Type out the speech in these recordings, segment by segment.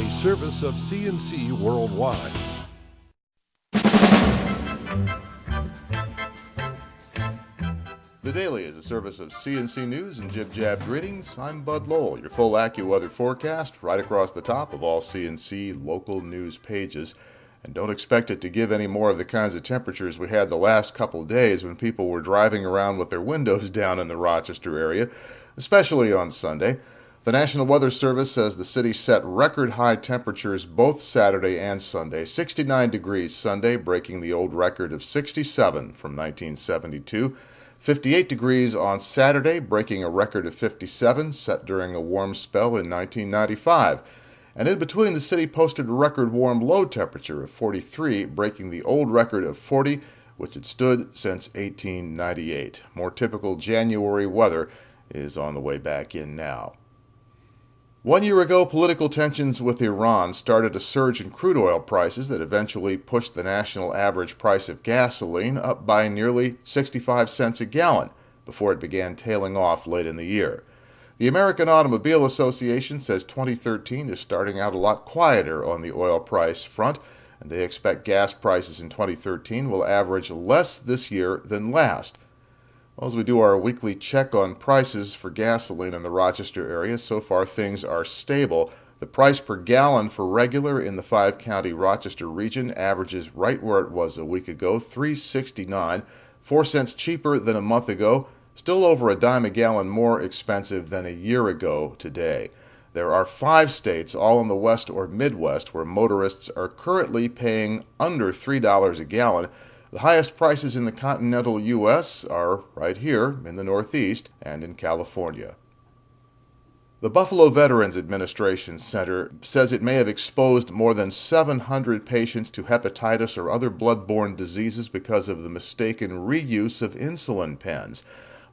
a service of CNC Worldwide. The Daily is a service of CNC News and Jib Jab Greetings. I'm Bud Lowell, your full AccuWeather forecast right across the top of all CNC local news pages. And don't expect it to give any more of the kinds of temperatures we had the last couple days when people were driving around with their windows down in the Rochester area, especially on Sunday. The National Weather Service says the city set record high temperatures both Saturday and Sunday. 69 degrees Sunday, breaking the old record of 67 from 1972. 58 degrees on Saturday, breaking a record of 57 set during a warm spell in 1995. And in between, the city posted a record warm low temperature of 43, breaking the old record of 40, which had stood since 1898. More typical January weather is on the way back in now. 1 year ago, political tensions with Iran started a surge in crude oil prices that eventually pushed the national average price of gasoline up by nearly 65 cents a gallon before it began tailing off late in the year. The American Automobile Association says 2013 is starting out a lot quieter on the oil price front, and they expect gas prices in 2013 will average less this year than last. Well, as we do our weekly check on prices for gasoline in the Rochester area, so far things are stable. The price per gallon for regular in the five-county Rochester region averages right where it was a week ago, $3.69, 4 cents cheaper than a month ago, still over a dime a gallon more expensive than a year ago today. There are 5 states, all in the West or Midwest, where motorists are currently paying under $3 a gallon. The highest prices in the continental U.S. are right here in the Northeast and in California. The Buffalo Veterans Administration Center says it may have exposed more than 700 patients to hepatitis or other blood-borne diseases because of the mistaken reuse of insulin pens.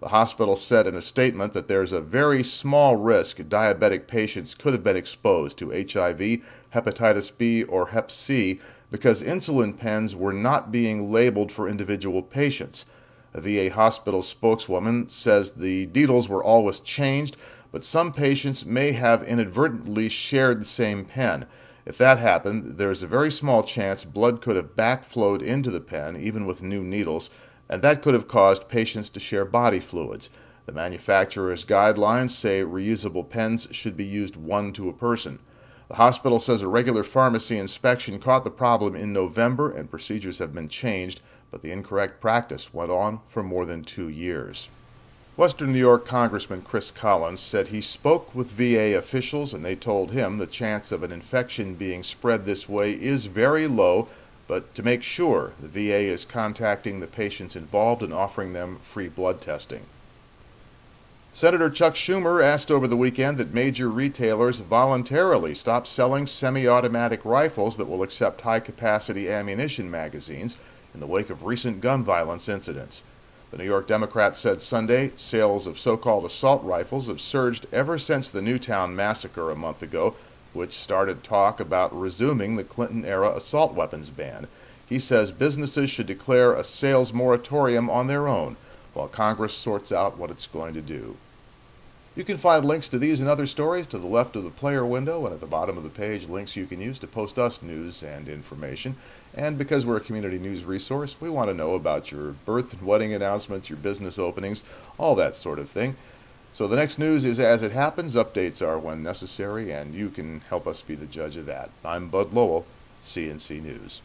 The hospital said in a statement that there's a very small risk diabetic patients could have been exposed to HIV, hepatitis B, or hep C because insulin pens were not being labeled for individual patients. A VA hospital spokeswoman says the needles were always changed, but some patients may have inadvertently shared the same pen. If that happened, there's a very small chance blood could have backflowed into the pen, even with new needles, and that could have caused patients to share body fluids. The manufacturer's guidelines say reusable pens should be used one to a person. The hospital says a regular pharmacy inspection caught the problem in November and procedures have been changed, but the incorrect practice went on for more than 2 years. Western New York Congressman Chris Collins said he spoke with VA officials and they told him the chance of an infection being spread this way is very low, but to make sure, the VA is contacting the patients involved and offering them free blood testing. Senator Chuck Schumer asked over the weekend that major retailers voluntarily stop selling semi-automatic rifles that will accept high-capacity ammunition magazines in the wake of recent gun violence incidents. The New York Democrat said Sunday sales of so-called assault rifles have surged ever since the Newtown massacre a month ago, which started talk about resuming the Clinton-era assault weapons ban. He says businesses should declare a sales moratorium on their own, while Congress sorts out what it's going to do. You can find links to these and other stories to the left of the player window, and at the bottom of the page, links you can use to post us news and information. And because we're a community news resource, we want to know about your birth and wedding announcements, your business openings, all that sort of thing. So the next news is as it happens, updates are when necessary, and you can help us be the judge of that. I'm Bud Lowell, CNC News.